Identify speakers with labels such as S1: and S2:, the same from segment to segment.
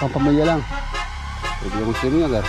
S1: Pampamilya lang. Pwede yung swimming agad.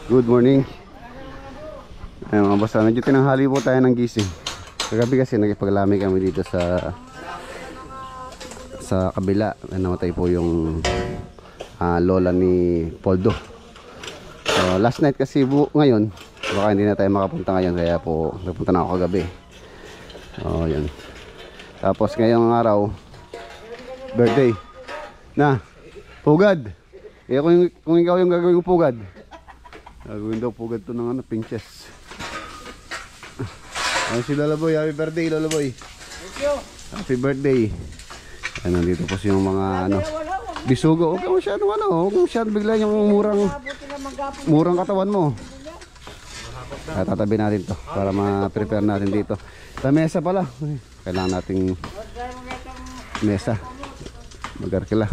S1: Good morning. Ayun mga basta, medyo tinanghali po tayo ng gising. Kagabi kasi nagipaglamig kami dito sa kabila. Namatay po yung lola ni Poldo. So, last night kasi ngayon, baka hindi na tayo makapunta ngayon, kaya po nagpunta na ako kagabi. So yun. Tapos ngayong araw, birthday na pugad. Kung ikaw yung gagawin ko pugad, gagawin daw pugad to ng pinches. Ay, si Lola Boy, happy birthday Lola Boy. Thank you. Happy birthday. Ay, nandito po yung mga bisugo. Huwag ka masyadong huwag ka masyadong bigla yung murang katawan mo. Tatabi natin to para ma-prepare natin dito. Sa mesa pala, kailangan nating mesa. Mag-arkila.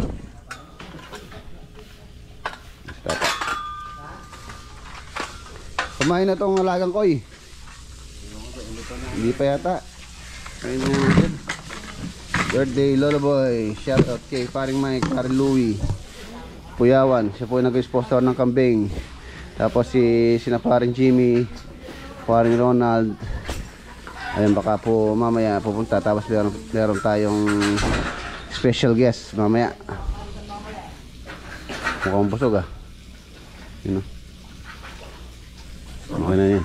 S1: Kumain na tong alagang koy. Hindi pa yata. Kain na natin. Birthday Lola Boy. Shout out kay paring Mike, paring Louie, Puyawan. Siya po yung nag-sponsor ng kambing. Tapos sina paring Jimmy, paring Ronald. Ayun, baka po mamaya pupunta. Tapos meron tayong special guest mamaya. Mukhang busog ah. Yun o. Okay na yan.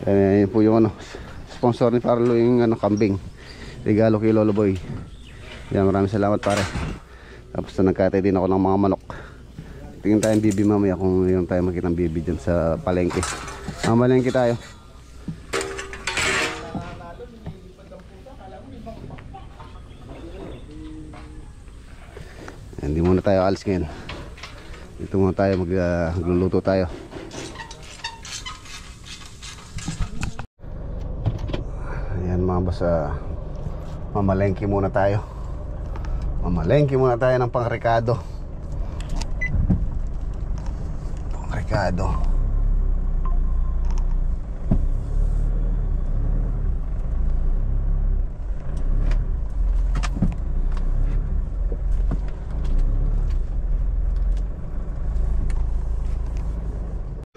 S1: Yan po yung sponsor ni Parlo, yung kambing. Regalo kay Lolo Boy. Yan, maraming salamat pare. Tapos na nagkatay din ako ng mga manok. Tingin tayong bibi mamaya kung yung tayo makita ng bibi dyan sa palengke. Mamalengke tayo. Hindi muna tayo alis ngayon. Dito muna tayo magluluto tayo. Ayan mga basa, mamalengke muna tayo. Mamalengke muna tayo ng pangrekado. Pangrekado.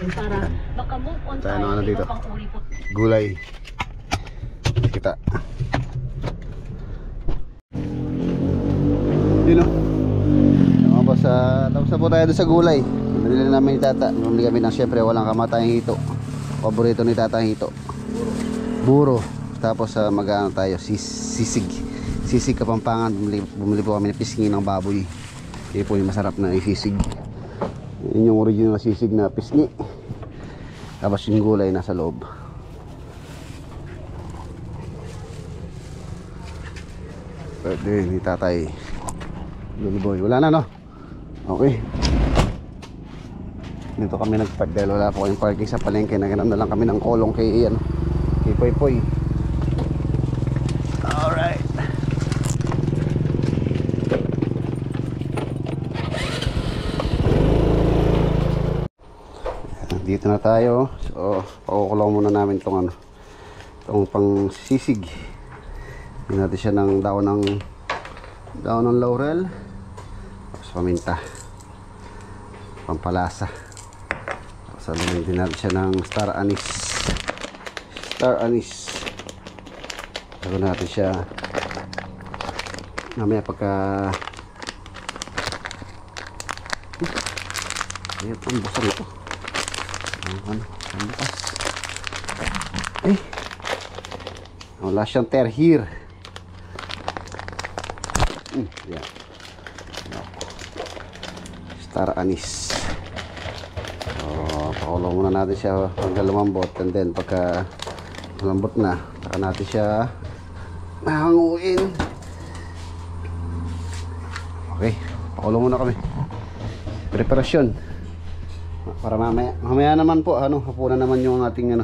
S2: Para makamove on
S1: tayo dito. Gulay. Kita. Yun o. Tapos na po tayo doon sa gulay. Nabili namin ni tata. Nabili kami ng syempre walang kamatayang hito. Paborito ni tata hito. Buro. Tapos mag-ano tayo, sisig. Sisig Kapampangan. Bumili po kami ng pisngi ng baboy. Yun po yung masarap na isisig. Yun yung original sisig na pisngi. Tapos yung gulay nasa loob. Birthday ni tatay Lolo Boy. Wala na no? Okay. Dito kami nagpark dahil wala po kayong parking sa palengke. Naganap na lang kami ng kolong kay Poy Poy. Alright. Dito na tayo. So pakukulong muna namin itong pang sisig. Hingin natin siya ng daon ng laurel. Tapos paminta. Pampalasa. Salumin din natin siya ng star anise. Star anise. Salumin natin siya mamaya pagka ayun, ang busan ito. Ano, ang bukas. Eh, wala siyang terhir. Yan. Star anise. So, pakulong muna natin siya hanggang lumambot, and then pagka lumambot na, saka natin siya mahanguin. Okay, pakulong muna kami. Preparasyon para mamaya naman po, hapunan naman yung ating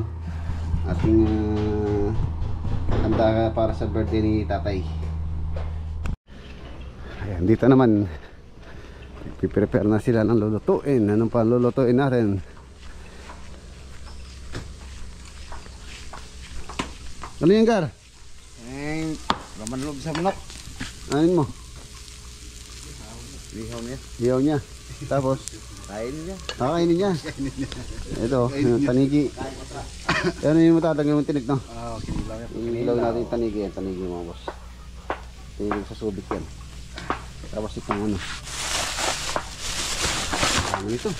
S1: handa para sa birthday ni tatay. Ayan, dito naman prepare na sila ng lulutuin. Anong pa lulutuin natin? Ano yan, Gar?
S3: Laman loob sa manok.
S1: Anin mo?
S3: Lihaw niya.
S1: Liyaw niya. Tapos
S3: Kain niya.
S1: kakainin niya. Ito, yung tanigi. Ano yung matatanggal yung tinik, no?
S3: Kinilaw niya.
S1: Ilaw natin yung tanigi yan. Tanigi, mga boss. Tanigi sa subik yan. Tapos itong ano ito?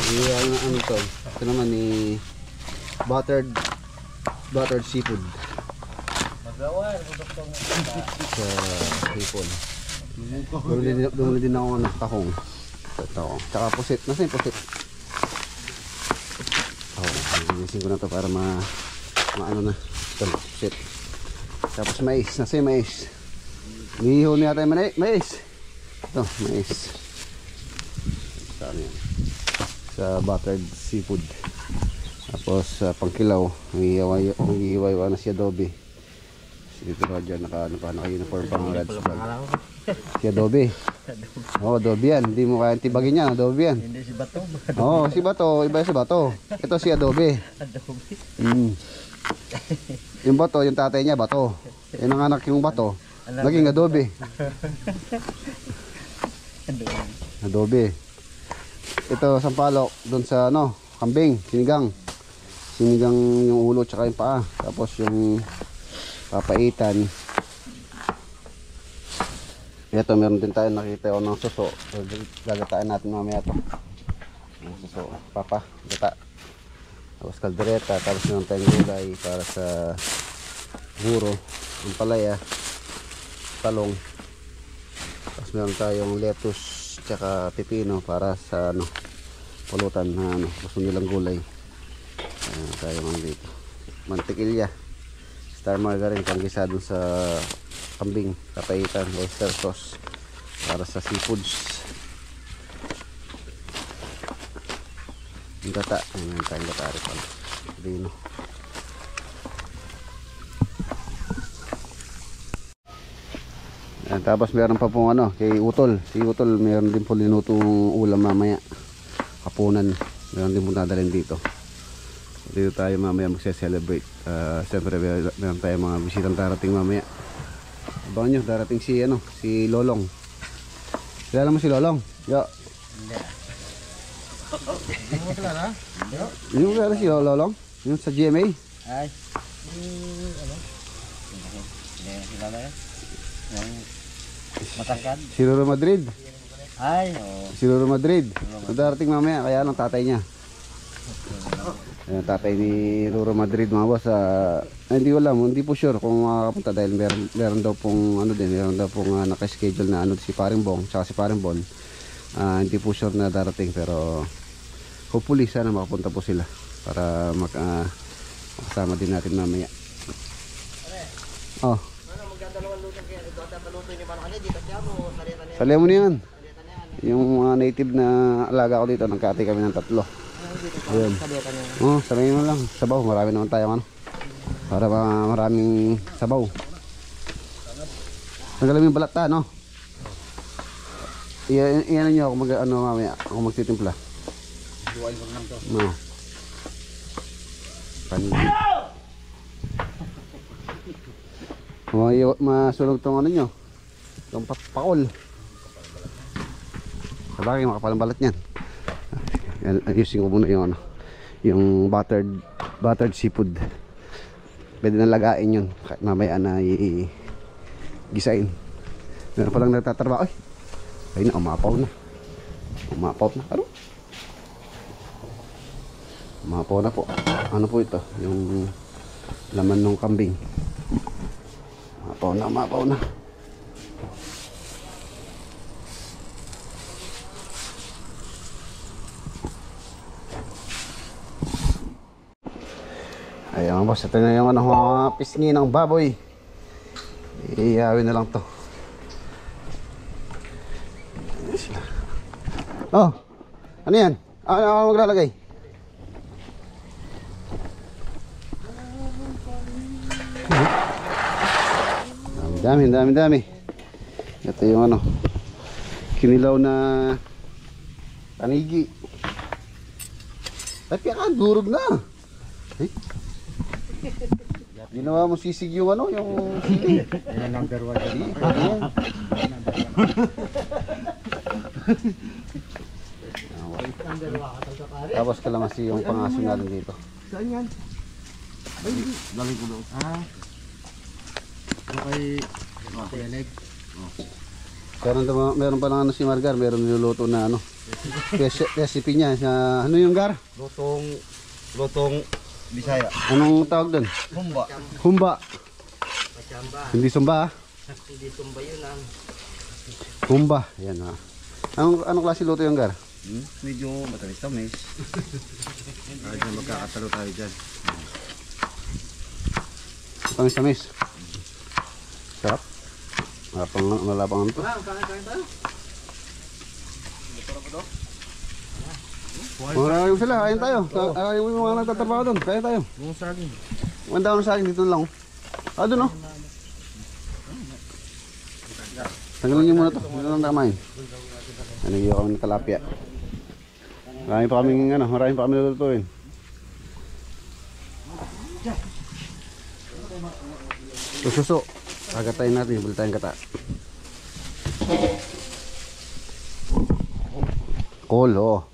S1: Ano ito? Ito naman ni buttered seafood sa hipon. Doon din ako tahong. Tsaka pusit. Nasa yung pusit? Linisin ko na to para maano na. Ito, pusit. Tapos mais. Nasa yung mais? Nihiho niya tayo mais. Ito, mais. Saan yan? Sa buttered seafood. Tapos pangkilaw, nangihiway na si Adobe. Si Roger naka-uniform pang Red Flag. Si Adobe. Adobe yan. Hindi mo kaya tibagin yan. Adobe yan.
S3: Hindi si Bato.
S1: Si Bato. Iba si Bato. Ito si Adobe. Yung Bato, yung tatay niya Bato. Yung ang anak yung Bato, naging Adobe. Adobe. Ito sampalok doon sa kambing, sinigang yung ulo tsaka yung paa. Tapos yung papaitan. Ito meron din tayo nakita ng suso. Gagataan natin mamaya to. Yung suso, gata. Tapos kaldereta. Tapos meron tayong gulay para sa buro, ang palaya, talong. Tapos meron tayong lettuce tsaka pipino para sa pulutan na gusto nilang gulay. Ayan tayo dito. Mantikilya, star margarine, panggisa dun sa kambing, kapaitan, oyster sauce para sa seafoods. Yung gata, ayan tayong gata rin pala. Pipino. Tapos meron pa pong kay Utol. Si Utol meron din po linutong ulam mamaya. Hapunan. Meron din po dadalhin dito. Dito tayo mamaya magse-celebrate. Siyempre meron tayo mga bisitang darating mamaya. Abangan nyo, darating si Lolong. Kilala mo si Lolong? Yo.
S3: Ano kilala?
S1: Yung kilala si Lolong? Yung sa GMA?
S3: Ay. Kilala yan? Yung matangkad?
S1: Si Roro Madrid.
S3: Ay,
S1: Si Roro Madrid. Darating mamaya, kaya ang tatay niya. Ayan, tatay ni Roro Madrid, mga boss. Hindi po sure kung makakapunta dahil meron daw pong naka-schedule na si Paring Bong tsaka si Paring Bon. Hindi po sure na darating, pero hopefully sana makapunta po sila para makasama din natin mamaya. Salihan mo na yan. Yung mga native na alaga ko dito, nagkati kami ng 3. Ayun. Salihan mo lang. Sabaw, marami naman tayo para maraming sabaw. Nagalam yung balat no? Iyan nyo ako mamaya. Ako magtitimpla.
S3: dual mo naman to.
S1: No. Masunog tong nyo. Itong pakol. Sa bagay, makapal ang balat niyan. Ayusin ko muna yung ano, yung buttered seafood. Pwede na lagain yun. Kahit mamaya na gisain. Meron palang nagtatrabaho. Ay na, umapaw na. Umapaw na. Ano? Umapaw na po. Ano po ito? Yung laman ng kambing. Umapaw na, umapaw na. Ayan boss, ito na yung ano, mga pisngi ng baboy. Iiyawin na lang to. Oh, ano yan? Ano ako maglalagay? Dami. Ito yung ano, kinilaw na tanigi. Ay, piyakan, durog na. Ay. Ginawa mo sisig yung ano, yung sili.
S3: Yan ang number 1 dali.
S1: Tapos kalamansi yung pangaso natin dito.
S3: Saan yan?
S1: Lagi ko doon.
S3: Okay. Teleg.
S1: Meron pa lang ano si Margar, meron niluluto na ano. Recipe niya, ano yung Gar?
S3: Lutong Bisaya.
S1: Anong tawag doon?
S3: Humba.
S1: Humba. Hindi sumba ah.
S3: Hindi tumba yun ang.
S1: Humba. Yan ah. Anong klase luto yung Gar?
S3: Medyo matamis-tamis. Dahil magkakatalo tayo dyan.
S1: Tamis-tamis. Sarap. Malapang ano to.
S3: Kain tayo.
S1: Marami sila, kain tayo. Ayaw mo yung mga nagtatrabaho doon. Kain tayo.
S3: Yung saging.
S1: Manda ko sa akin dito lang. Doon oh. Tanggalin niyo muna to. Dito lang tamayin. Nanigyan kami ng talapia. Marami pa kami lulutuin. Suso. Agatayin natin, buli tayong kata. Cool, oh.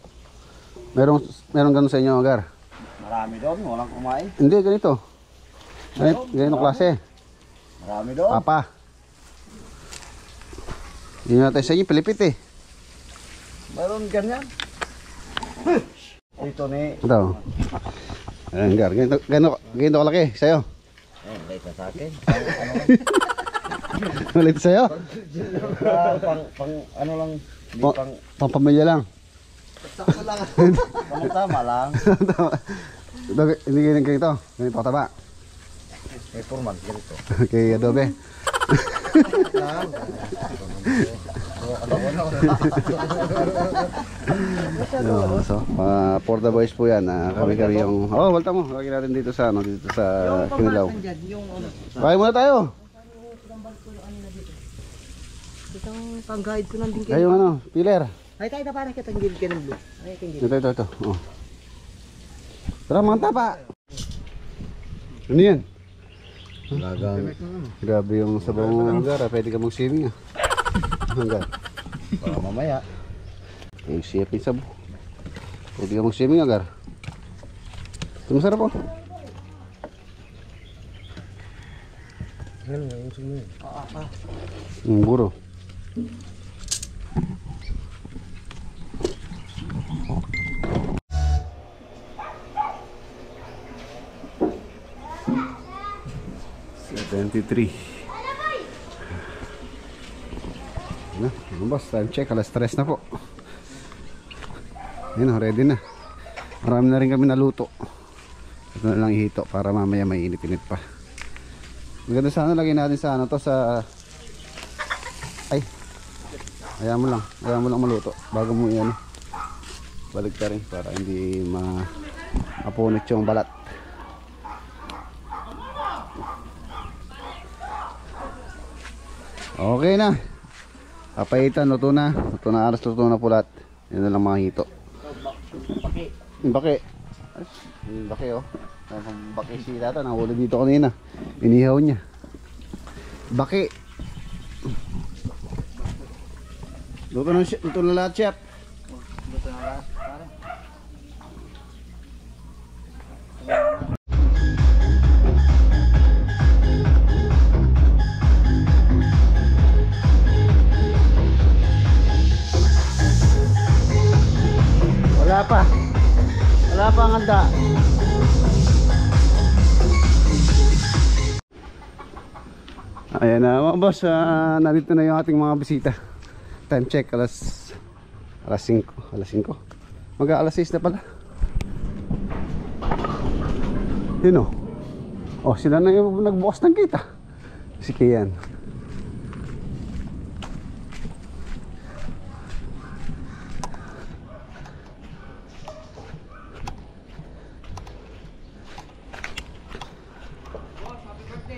S1: Meron ganun sa inyo, Agar?
S3: Marami doon, walang kumain.
S1: Hindi, ganito. Ganito klase.
S3: Marami doon.
S1: Papa. Hindi natin sa inyo, pilipit eh.
S3: Meron ganyan. Ito ni.
S1: Ito. Ayan, Gar. Ganito kalaki sa'yo.
S3: Late na sa akin.
S1: Malit sa'yo.
S3: Pang ano lang.
S1: Pampamilya lang.
S3: Tama lang.
S1: Hindi ganito. Ganito kataba.
S3: May formal, ganito.
S1: Kay Adobe. So, for the boys po yan. Kami yung... Oh, walta mo. Lagi natin dito sa Kinilaw. Kaya muna tayo.
S4: Itong pang-guide ko nandun
S1: Kayo ano, pillar.
S4: Ay, tayo na parang kitang gilid ka ng blue. Ay, itong gilid.
S1: Ito. Oh. Tara, mga tapa. Ano yan? Grabe yung sabaw mo, Gar. Pwede ka mag-swimming ah. Hanggang.
S3: Para mamaya.
S1: Yung siyapin sabaw. Pwede ka mag-swimming, Gar. Ito masarap oh.
S3: Ano yung swimming?
S1: Buro. Ano boss, time check, alas 3 na po. Ayun, ready na. Marami na rin kami naluto. Ito na lang ihito para mamaya may init-init pa. Maganda sana lagyan natin sa ano to, sa ay, ayaw mo lang maluto bago mo yan balik ka rin para hindi mapunit yung balat. Okay na. Papaitan, luto na. Luto na pulat. Yan na lang mga hito. Yung baki. Yung baki oh. Yung baki si tata. Nahuli dito kanina. Inihaw niya. Baki. Luto na lahat, chef. Wala pa. Wala pa ang handa. Ayan na mga boss, narito na yung ating mga bisita. Time check, alas 5. Mag-aalas 6 na pala. Yun o. Oh, sila na yung nagbukas ng kita. Si Kian.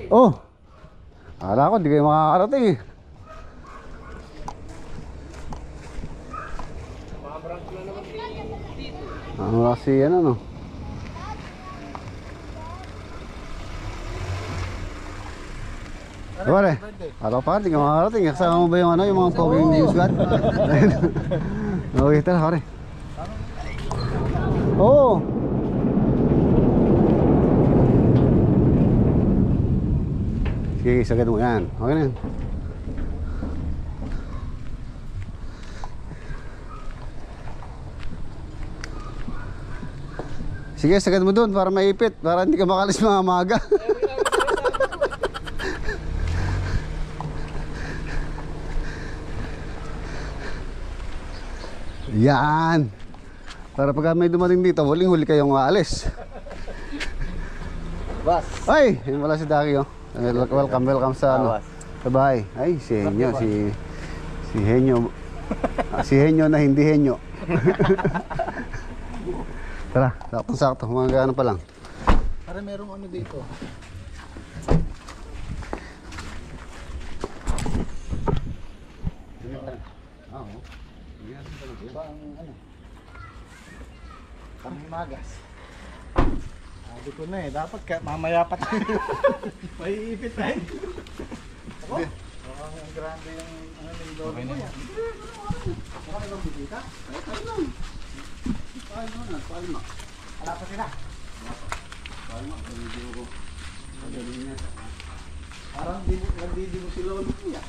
S1: Oh, akala ko di kayo makakarating eh. Kasi ano no. Pare, akala ko pa di kayo makakarating. Kasama mo ba yung ano, yung mga poging news guard? Okay, tara pare. Oo. Sige, sagad mo yan. Okay na yan. Sige, sagad mo dun para maipit. Para hindi ka makalis mga maga. Yan. Para pag may dumating dito, huling-huli kayong aalis.
S3: Bas.
S1: Ay, yun pala si Daki oh. Welcome sa ano, sa bahay. Ay, si Henyo, si Henyo. Si Henyo na hindi Henyo. Tara, sakto, mga ano pa lang.
S3: Para merong ano dito. Panghimagas. Sabi ko na eh, dapat mamaya pa tayo. May ipit na eh. Ako? Ang grande yung ano ng lolo mo yan. Baka may bibita? Ay lang. Palma. Wala pa sila? Palma, hindi ko. Magaling niya. Parang nagdidi mo si lolo mo yan.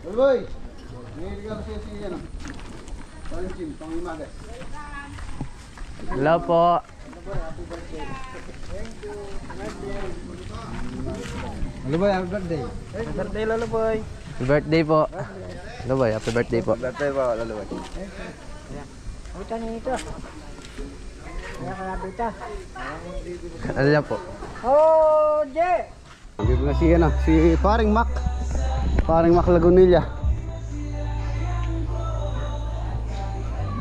S3: Boy! Ngayon ka siya siya ano? Panchim, Panghimagas.
S4: Hello po.
S3: Hello boy, happy birthday.
S4: Happy birthday, Lolo Boy.
S5: Happy birthday po. Hello boy, happy birthday po.
S3: Birthday po, lalo boy.
S4: Buta nito. Kaya kaya buta.
S5: Ano lang po?
S4: Oh, Je!
S1: Dito na si ano, si Paring Mac. Paring Mac Lagunilla.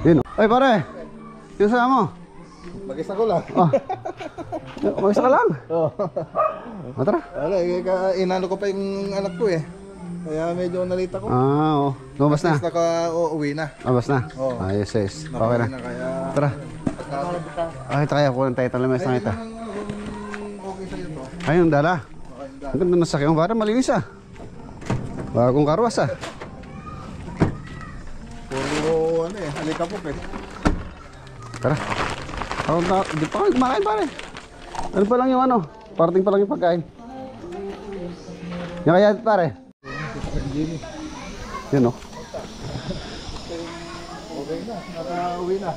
S1: Yun. Ay pare. Yung sama mo.
S3: Mag-isa ko lang.
S1: Oh. Mag-isa ka lang.
S3: Oo.
S1: Tara.
S3: Wala, inano ko pa yung anak ko eh. Kaya medyo nalita ko.
S1: Oo. Lumabas na.
S3: Tapos naka-uwi na.
S1: Lumabas na.
S3: Oo.
S1: Ayos, ayos. Okay na.
S3: Kaya...
S1: Tara. Ay, kaya kulang tayo talames na kita.
S3: Okay sa'yo to.
S1: Ayun, dala. Ang ganda na sakyan. Parang malinis ah. Bagong karwas ah.
S3: Puro ano eh, halikapok eh.
S1: Tara. Di pa kayo kumakain pare. Ano pa lang yung ano? Parting pa lang yung pagkain. Yung kaya pare. Yun o.
S3: Okay na, naka-uwi na.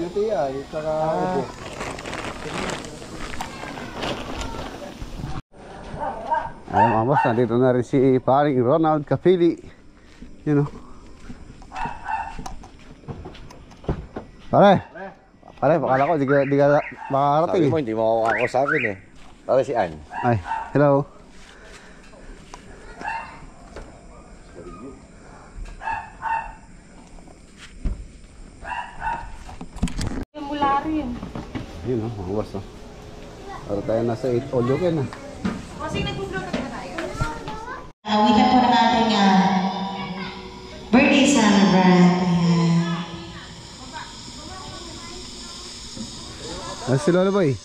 S3: UTI, saka ubo.
S1: Ayun mga boss, nandito na rin si paring Ronald Capili. Yun o. Pare. Pare, bakala ko di ka makakarating
S3: Sabi mo, hindi mo ako kakausapin eh. Para si Ann.
S1: Ay, hello.
S2: Mula rin.
S1: Yun o, mga boss o. Para tayo nasa 8 audio ken na.
S6: Awitan po ng ating birthday celebrant.
S1: Ano si Lolo Boy?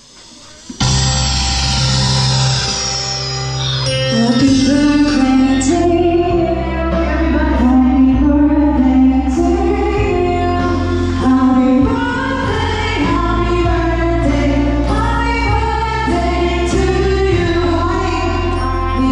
S6: Happy birthday to you. Happy birthday to you. Happy birthday, happy birthday, happy birthday to you. Happy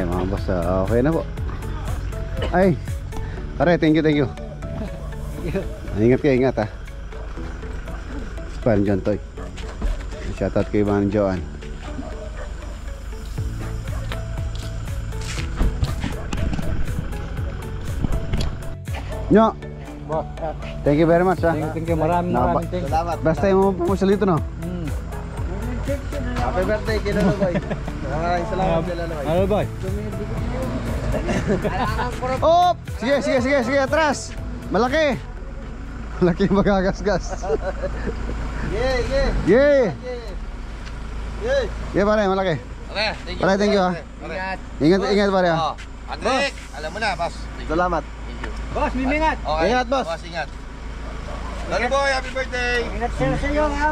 S1: Ayan mga boss, okay na po. Ay, pare, thank you. Ingat kayo, ingat ha. Pan John Toy. Shoutout kay Manang Joan. Nyo, thank you very much ha.
S3: Thank you, maraming thank you. Salamat.
S1: Basta yung pumusal dito no.
S3: Happy birthday kay Lolo Boy. Maraming salamat kay Lolo Boy. Lolo Boy.
S1: Oh! Sige, atras! Malaki! Malaki magagasgas. Yeah! Yeah, pare, malaki.
S3: Okay, thank you.
S1: Pare, thank you ha. Ingat pare ha.
S3: Andrik, alam mo na, boss. Salamat. Thank you. Boss, mimingat. Okay. Ingat, boss. Boss, ingat. Lolo Boy, happy birthday.
S4: Ingat sila sa iyo, ha?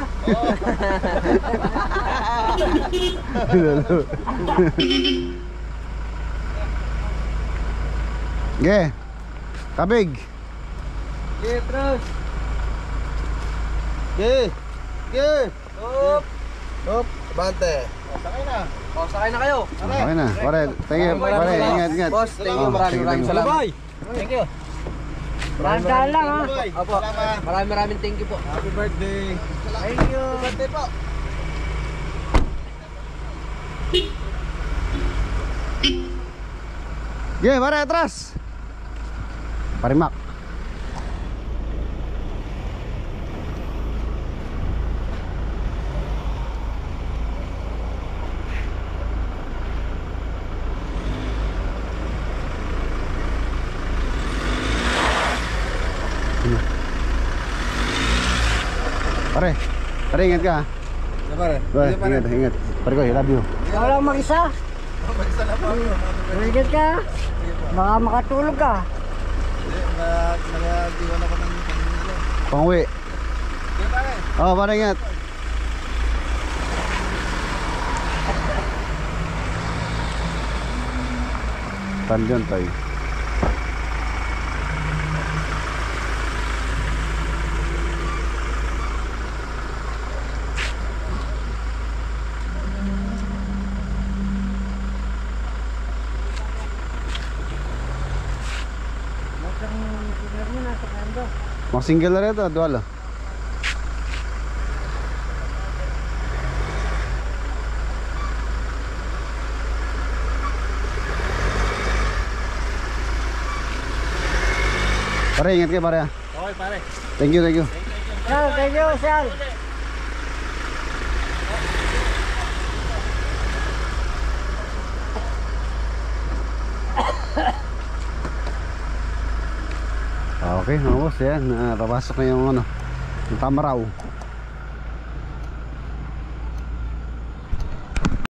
S1: Yeah. Kabig.
S3: Petros. Up. Bante. Sakay na. Sakay na kayo.
S1: Okay na. Pare, thank you. Pare, ingat.
S3: Boss, thank you. Maraming salamat. Thank you.
S4: Randaan lang, ha?
S3: Opo. Maraming thank you po. Happy birthday.
S4: Thank you.
S3: Happy birthday po.
S1: Yeah, pare, atras. Pare Mac. Pare, ingat ka ha.
S3: Pare.
S1: Ingat. Pare ko, I love you.
S4: Ikaw lang mag-isa.
S3: Mag-isa na po.
S4: Ingat ka. Baka makatulog ka.
S3: Nag-diwan ako ng kanina.
S1: Panguwi.
S3: Okay, pare.
S1: Oh, pare, ingat. Tanjon tayo. Mga single na rin ito, duwala. Pare, ingat kayo pare ha.
S3: Okay, pare.
S1: Thank you.
S4: Sal, thank you, Sal.
S1: Okay, mga boss, yan. Papasok na yung yung Tamaraw.